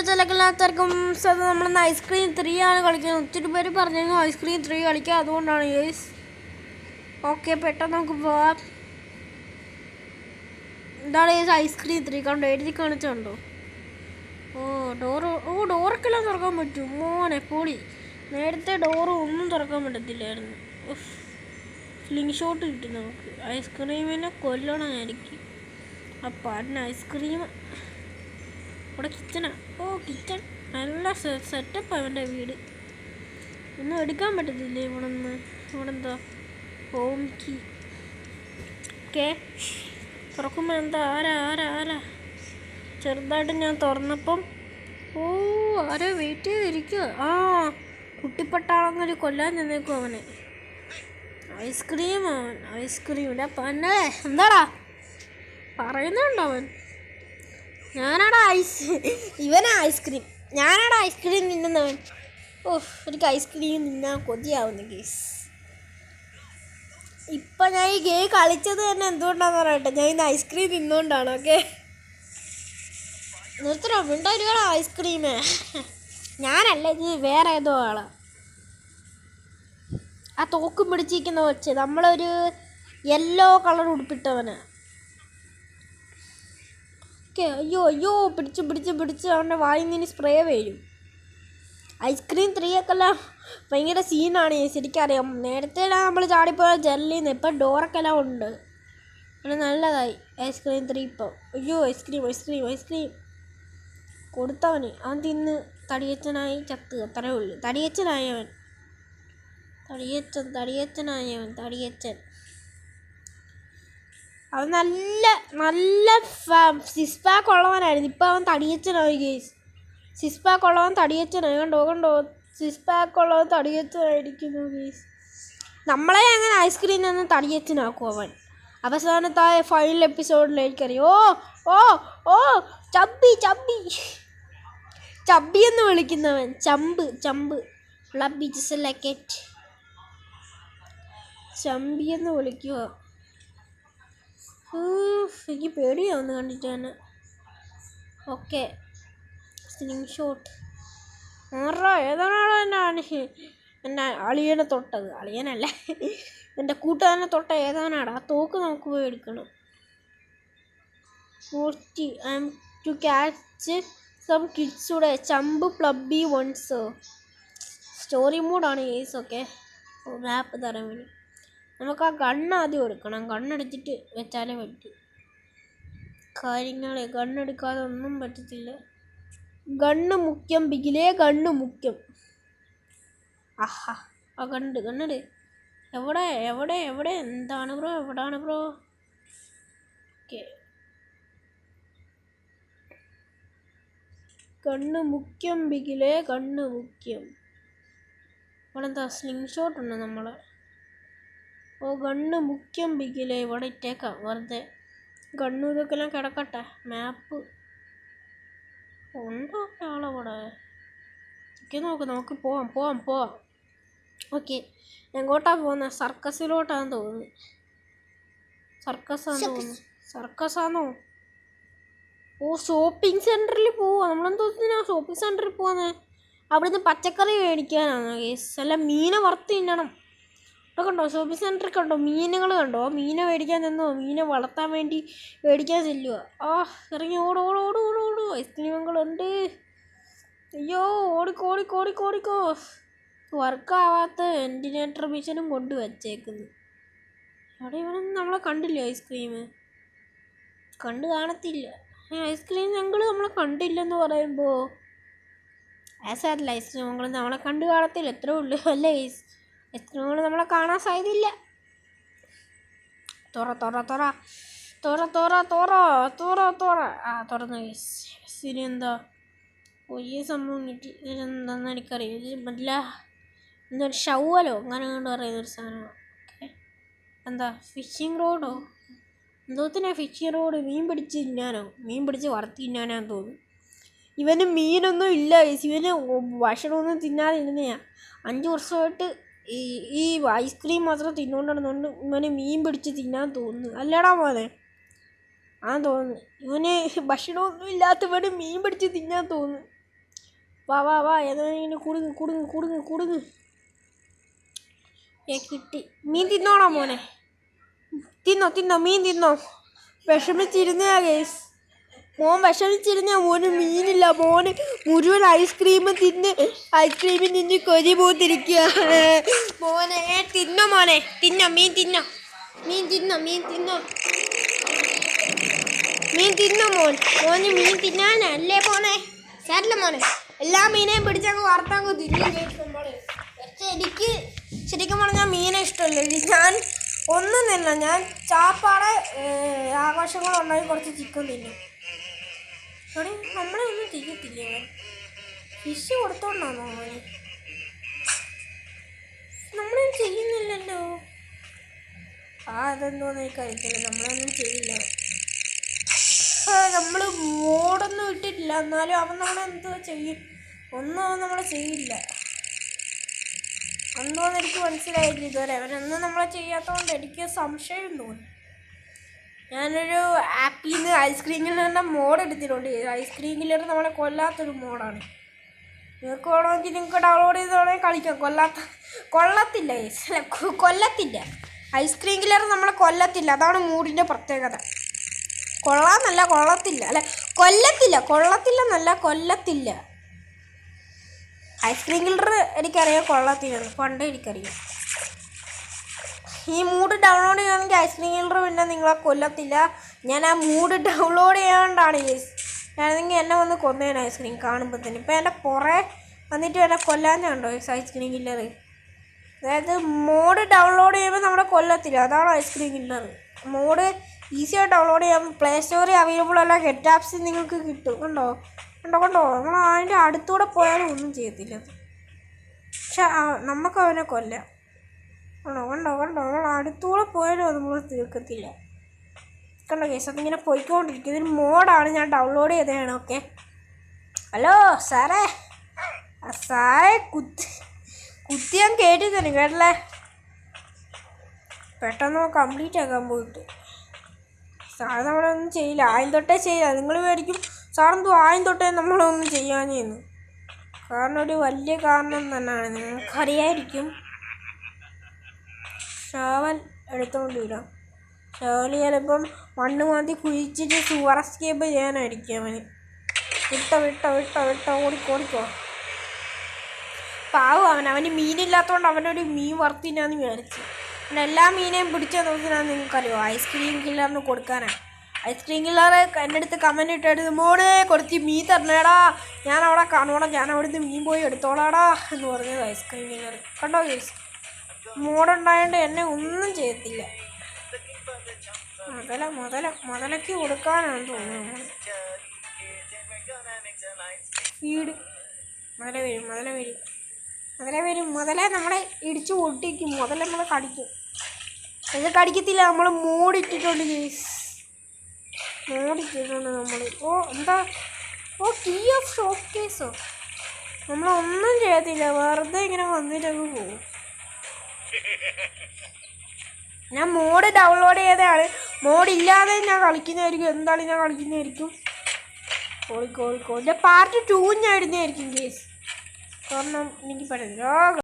ചിലക്കെല്ലാത്തവർക്കും നമ്മളിന്ന് ഐസ്ക്രീം 3 ആണ് കളിക്കുന്നത്. ഒത്തിരി പേര് പറഞ്ഞിരുന്നു ഐസ്ക്രീം 3 കളിക്കുക, അതുകൊണ്ടാണ് യേസ്. ഓക്കെ, പെട്ടെന്ന് നമുക്ക് പോവാം. എന്താണ് യേസ് ഐസ്ക്രീം 3 കണ്ടോ, എഴുതി കാണിച്ചുണ്ടോ? ഡോറൊക്കെല്ലാം തുറക്കാൻ പറ്റും. മോനെ പൊളി. നേരത്തെ ഡോറ് ഒന്നും തുറക്കാൻ പറ്റത്തില്ലായിരുന്നു. സ്ലിംഗ് ഷോട്ട് കിട്ടും നമുക്ക്. ഐസ്ക്രീമിനെ കൊല്ലണമായിരിക്കും. അപ്പം അതിന് ഐസ്ക്രീം ഇവിടെ കിച്ചണാ. കിച്ചൺ നല്ല സെറ്റപ്പ് അവൻ്റെ വീട്. ഒന്നും എടുക്കാൻ പറ്റത്തില്ല ഇവിടെ എന്താ ഹോം കീ. ഓക്കെ, തുറക്കുമ്പോൾ എന്താ ആരാ ചെറുതായിട്ട് ഞാൻ തുറന്നപ്പം ആരോ വെയിറ്റ് ചെയ്തിരിക്കുക. കുട്ടിപ്പട്ടാളെന്നൊരു കൊല്ലാൻ ചെന്നേക്കും അവനെ. ഐസ്ക്രീം ഇല്ല പന്നെ. എന്താടാ പറയുന്നുണ്ടോ അവൻ? ഇവനാ ഐസ്ക്രീം, ഞാനാടാ ഐസ്ക്രീം തിന്നുന്നവൻ. എനിക്ക് ഐസ്ക്രീം തിന്നാൻ കൊതിയാവുന്നു ഗേസ്. ഇപ്പം ഞാൻ ഈ ഗെയിം കളിച്ചത് തന്നെ എന്തുകൊണ്ടാന്ന് പറയട്ടെ, ഞാൻ ഇന്ന് ഐസ്ക്രീം തിന്നുകൊണ്ടാണ്. ഓക്കെ, നിർത്തണോ മിണ്ടായിരിക്കണം. ഐസ്ക്രീമേ ഞാനല്ല, ഇത് വേറെ ഏതോ ആളാ. ആ തോക്കും പിടിച്ചിരിക്കുന്ന വെച്ച് നമ്മളൊരു യെല്ലോ കളർ ഉടുപ്പിട്ടവന്. ഓക്കെ, അയ്യോ പിടിച്ച് അവൻ്റെ വായിൽ നിന്ന് സ്പ്രേ വരും. ഐസ്ക്രീം 3 ഒക്കെല്ലാം ഭയങ്കര സീനാണ്. ശരിക്കറിയാം, നേരത്തെ നമ്മൾ ചാടിപ്പോയ ജെല്ലിൽ നിന്ന് ഇപ്പം ഡോറൊക്കെ എല്ലാം ഉണ്ട്. അങ്ങനെ നല്ലതായി ഐസ്ക്രീം 3 ഇപ്പം. ഐസ്ക്രീം കൊടുത്തവന് അവൻ തിന്ന് തടിയച്ചനായി ചത്ത്. അത്രേ ഉള്ളൂ. തടിയച്ചനായവൻ. അവൻ നല്ല സിക്സ് പാക്ക് ഉള്ളവനായിരുന്നു. ഇപ്പം അവൻ തടിയച്ചനായി ഗേസ്. സിക്സ് പാക്ക് ഉള്ളവൻ തടിയച്ചനായി. കണ്ടോ സിക്സ് പാക്ക് ഉള്ളവൻ തടിയച്ചനായിരിക്കുന്നു ഗേസ്. നമ്മളെ അങ്ങനെ ഐസ്ക്രീം നിന്ന് തടിയച്ചനാക്കും അവൻ. അവസാനത്തായ ഫൈനൽ എപ്പിസോഡിലേക്കറിയാം. ചബ്ബി എന്ന് വിളിക്കുന്നവൻ. ചമ്പ് ലബി ജസ്റ്റ് ലൈക്ക് ഇറ്റ്. ചമ്പി എന്ന് വിളിക്കുക. എനിക്ക് പേടിയാവുന്നു കണ്ടിട്ട് തന്നെ. ഓക്കെ, സ്ലിംഗ് ഷോട്ട് ഏതാണോ എൻ്റെ അളിയനെ തൊട്ടത്? അളിയനല്ല, എൻ്റെ കൂട്ടുകാരനെ തൊട്ട ഏതാനാടാ? ആ തോക്ക് നമുക്ക് പോയി എടുക്കണം. ടു ക്യാച്ച് സം കിഡ്സൂടെ ചമ്പ് പ്ലബി വൺസ്. സ്റ്റോറി മോഡാണ് കേസ്. ഓക്കെ, മാപ്പ് തരാൻ വേണ്ടി നമുക്ക് ആ ഗണ്ണ് ആദ്യം എടുക്കണം. ഗണ്ണെടുത്തിട്ട് വെച്ചാലേ പറ്റും കാര്യങ്ങളെ. ഗണ്ണെടുക്കാതെ ഒന്നും പറ്റത്തില്ല. ഗണ്ണ് മുഖ്യം ബിഗിലേ, ഗണ്ണ് മുഖ്യം. ആ ഗണ്ണെട്. എവിടെ എന്താണ് ബ്രോ? എവിടാണ് ബ്രോ? ഓക്കെ, ഗണ്ണ് മുഖ്യം ബിഗിലേ, ഗണ്ണ് മുഖ്യം. ഇവിടെ എന്താ സ്ലിംഗ് ഷോട്ട് ഉണ്ട് നമ്മളെ. ഗണ്ണ് മുഖ്യം ബിഗിലേ. ഇവിടെ ഇട്ടേക്കാം വെറുതെ. ഗണ്ണു ഇതൊക്കെ എല്ലാം കിടക്കട്ടെ. മാപ്പ് ഉണ്ടോ ആളവിടെ? ഓക്കെ, നമുക്ക് പോവാം. ഓക്കെ, എങ്ങോട്ടാ പോകുന്നത്? സർക്കസിലോട്ടാന്ന് തോന്നുന്നു. സർക്കസാണോ? ഷോപ്പിംഗ് സെൻറ്ററിൽ പോവാ. നമ്മളെന്തോത്തിനാ ഷോപ്പിംഗ് സെൻറ്ററിൽ പോകുന്നത്? അവിടുന്ന് പച്ചക്കറി മേടിക്കാനാണ് കേസ്. അല്ല, മീനെ വറുത്ത് തിന്നണം. ഇവിടെ കണ്ടോ ഷോപ്പിംഗ് സെൻറ്ററിൽ കണ്ടോ മീനുകൾ കണ്ടോ? മീനെ മേടിക്കാൻ നിന്നോ? മീനെ വളർത്താൻ വേണ്ടി മേടിക്കാൻ ചെല്ലുക. ഇറങ്ങി ഓടോ. ഐസ്ക്രീമുകളുണ്ട്. അയ്യോ, ഓടിക്കോ. വർക്കാവാത്ത വെന്റിലേറ്റർ മിഷനും കൊണ്ട് വച്ചേക്കുന്നു. അവിടെ ഇവനൊന്നും നമ്മളെ കണ്ടില്ല. ഐസ്ക്രീം കണ്ടു കാണത്തില്ല. ഐസ്ക്രീം ഞങ്ങൾ നമ്മളെ കണ്ടില്ലെന്ന് പറയുമ്പോൾ ആസാറില്ല. ഐസ്ക്രീമുകൾ നമ്മളെ കണ്ടു കാണത്തില്ല. എത്രേ ഉള്ളൂ അല്ലേ? ഐസ്ക്രീമുകൾ നമ്മളെ കാണാൻ സാധ്യതയില്ല. തുറന്നു. ഇനി എന്താ ഈ സംഭവം കിട്ടി. ഇതിനെന്താന്ന് എനിക്കറിയാം. ഇത് എന്തൊരു ഷവ്വലോ അങ്ങനെ കൊണ്ട് പറയുന്നൊരു സാധനമാണ്. ഓക്കെ, എന്താ ഫിഷിംഗ് റോഡോ? എന്തോത്തിനാ ഫിഷിംഗ് റോഡ്? മീൻ പിടിച്ച് വറുത്ത് തിന്നാനാന്ന് തോന്നുന്നു. ഇവന് മീനൊന്നും ഇല്ല. ഇവന് ഭക്ഷണമൊന്നും തിന്നാതിരുന്നയാ. 5 വർഷമായിട്ട് ഈ ഐസ്ക്രീം മാത്രം തിന്നുകൊണ്ടിരുന്നുകൊണ്ട് ഇവന് മീൻ പിടിച്ച് തിന്നാൻ തോന്നുന്നു. അല്ലടാ മോനെ? തോന്നുന്നു ഇവന് ഭക്ഷണമൊന്നും ഇല്ലാത്തവന് മീൻ പിടിച്ച് തിന്നാൻ തോന്നുന്നു. വാ വാ വാ ഏതായാലും കുടുങ്ങ് കുടുങ്ങ് കുടുങ്ങ് കുടുങ്ങ്. കിട്ടി. മീൻ തിന്നോണോ മോനെ? തിന്നോ തിന്നോ മീൻ തിന്നോ. വിഷമിച്ചിരുന്ന ഗൈസ്, മോൻ വിഷമിച്ചിരുന്ന മോന് മീനില്ല. മോന് മുഴുവൻ ഐസ്ക്രീമിൽ തിന്ന് കൊതി പൂത്തിരിക്കുക. മോനെ തിന്നോ മോനെ, തിന്നോ മീൻ തിന്നോ, മീൻ തിന്നോ, മീൻ തിന്നോ, മീൻ തിന്നോ മോന് മീൻ തിന്നാനല്ലേ മോനെ. സാരില്ല മോനെ, എല്ലാ മീനെയും പിടിച്ചങ്ങ് വറുത്തങ്ങ് തിന്നു. പക്ഷെ എനിക്ക് ശരിക്കും പറഞ്ഞാൽ മീനെ ഇഷ്ടമല്ല. ഞാൻ ഒന്നും തിന്ന, ഞാൻ ചാപ്പാടെ ആഘോഷങ്ങളുണ്ടായി കുറച്ച് ചിക്കൻ തിന്നും. അവിടെ നമ്മളെ ഒന്നും ചെയ്യത്തില്ലേ അവൻ? ഫിഷ് കൊടുത്തോണ്ടാണോ അവന്? നമ്മളൊന്നും ചെയ്യുന്നില്ലല്ലോ. അതെന്തോന്ന് എനിക്കറിയത്തില്ല, നമ്മളൊന്നും ചെയ്യില്ല. നമ്മൾ മോഡൊന്നും ഇട്ടിട്ടില്ല, എന്നാലും അവൻ നമ്മളെന്തോ ചെയ്യും. ഒന്നും അവൻ നമ്മളെ ചെയ്യില്ല. എന്തോന്ന് എനിക്ക് മനസ്സിലായില്ല ഇതുവരെ. അവനൊന്നും നമ്മളെ ചെയ്യാത്തതുകൊണ്ട് എനിക്ക് സംശയം തോന്നി. ഞാനൊരു ആപ്പിൽ നിന്ന് ഐസ്ക്രീം കില്ലറിൻ്റെ മോഡ് എടുത്തിട്ടുണ്ട്. ഐസ്ക്രീം കില്ലർ നമ്മളെ കൊല്ലാത്തൊരു മോഡാണ്. നിങ്ങൾക്ക് വേണമെങ്കിൽ നിങ്ങൾക്ക് ഡൗൺലോഡ് ചെയ്തോണെങ്കിൽ കളിക്കാം. കൊള്ളത്തില്ല കൊല്ലത്തില്ല. ഐസ്ക്രീം കില്ലർ നമ്മളെ കൊല്ലത്തില്ല, അതാണ് മൂഡിൻ്റെ പ്രത്യേകത. കൊള്ളാന്നല്ല, കൊള്ളത്തില്ല. അല്ല, കൊല്ലത്തില്ലെന്നല്ല, കൊല്ലത്തില്ല. ഐസ്ക്രീം കില്ലർ എനിക്കറിയാം കൊള്ളത്തില്ലെന്ന്, പണ്ടേ എനിക്കറിയാം. ഈ മൂഡ് ഡൗൺലോഡ് ചെയ്യുകയാണെങ്കിൽ ഐസ്ക്രീം കില്ലർ പിന്നെ നിങ്ങളെ കൊല്ലത്തില്ല. ഞാൻ ആ മൂഡ് ഡൗൺലോഡ് ചെയ്യാണ്ടാണ് ഞാനെങ്കിൽ എന്നെ വന്ന് കൊന്നേനെ ഐസ്ക്രീം കാണുമ്പോൾ തന്നെ. ഇപ്പം എൻ്റെ പുറേ വന്നിട്ട് എന്നെ കൊല്ലാനുണ്ടോ ഐസ്ക്രീം കില്ലർ? അതായത് മോഡ് ഡൗൺലോഡ് ചെയ്യുമ്പോൾ നമ്മളെ കൊല്ലത്തില്ല, അതാണ് ഐസ്ക്രീം കില്ലർ. മോഡ് ഈസിയായിട്ട് ഡൗൺലോഡ് ചെയ്യാൻ പ്ലേ സ്റ്റോറിൽ അവൈലബിൾ അല്ല, ഗെറ്റ് ആപ്സ് നിങ്ങൾക്ക് കിട്ടും. കണ്ടോ നമ്മൾ അതിൻ്റെ അടുത്തൂടെ പോയാലും ഒന്നും ചെയ്യത്തില്ല. പക്ഷെ നമുക്ക് അവനെ കൊല്ലാം. കണ്ടോ നമ്മൾ അടുത്തൂടെ പോയാലും അത് നമ്മൾ തീർക്കത്തില്ല. കണ്ടോ കേസ്, അതിങ്ങനെ പോയിക്കൊണ്ടിരിക്കും. ഇതൊരു മോഡാണ്, ഞാൻ ഡൗൺലോഡ് ചെയ്തതാണ്. ഓക്കെ. ഹലോ സാറേ, കുത്തി ഞാൻ കേട്ടി തന്നെ കേട്ടല്ലേ. പെട്ടെന്ന് കംപ്ലീറ്റ് ആക്കാൻ പോയിട്ട് സാറ് നമ്മളൊന്നും ചെയ്യില്ല. ആദ്യം തൊട്ടേ ചെയ്യില്ല. നിങ്ങൾ മേടിക്കും സാറെന്തോ ആദ്യം തൊട്ടേ നമ്മളൊന്നും ചെയ്യാഞ്ഞെന്ന്. കാരണം ഒരു വലിയ കാരണം തന്നെയാണ്, നിങ്ങൾക്കറിയായിരിക്കും. ഷാവൽ എടുത്തോണ്ട് വിടാം. ഷാവൽ ചിലപ്പം മണ്ണ് മാന്തി കുഴിച്ചിട്ട് സൂപ്പർ എസ്കേപ്പ് ചെയ്യാനായിരിക്കും അവന്. വിട്ടോ ഓടിക്കോ. പാവം അവന് മീനില്ലാത്തതുകൊണ്ട് അവനൊരു മീൻ വറുത്തിനാന്ന് വിചാരിച്ചു. പിന്നെ എല്ലാ മീനെയും പിടിച്ച ദിവസത്തിനാണ് നിങ്ങൾക്കറിയോ ഐസ്ക്രീം കില്ലറിന് കൊടുക്കാനാണ്. ഐസ്ക്രീം കില്ലർ എൻ്റെ അടുത്ത് കമൻറ്റ് ഇട്ടെടുത്ത് മോനെ കുറച്ച് മീൻ തരണേടാ, ഞാൻ അവിടെ കാണുവാടാ, ഞാൻ അവിടുന്ന് മീൻ പോയി എടുത്തോളാടാ എന്ന് പറഞ്ഞത് ഐസ്ക്രീം കില്ലർ. കണ്ടോ കേസ്, മോഡുണ്ടായതുകൊണ്ട് എന്നെ ഒന്നും ചെയ്യത്തില്ല. മുതലയ്ക്ക് കൊടുക്കാനാണ് തോന്നുന്നു. ഫീഡ് മുതലേ നമ്മളെ ഇടിച്ചു പൊട്ടിക്കും. മുതലേ നമ്മളെ കടിക്കും. ഇത് കടിക്കത്തില്ല, നമ്മൾ മോടിട്ടിട്ടുണ്ട് കേസ്. മോടിട്ടിട്ടുണ്ട് നമ്മൾ. കീ ഓഫ് ഷോപ്പ് കേസോ. നമ്മളൊന്നും ചെയ്യത്തില്ല, വെറുതെ ഇങ്ങനെ വന്നിട്ടങ്ങ് പോകും. ഞാൻ മോഡ് ഡൗൺലോഡ് ചെയ്തതാണ്. മോഡില്ലാതെ ഞാൻ കളിക്കുന്നതായിരിക്കും. എന്താണ് ഞാൻ കളിക്കുന്നതായിരിക്കും. കോഴിക്കോടിൻ്റെ പാർട്ട് 2 ഞാൻ ഇടുന്നതായിരിക്കും കേസ്. കാരണം എനിക്ക് പറ്റില്ല.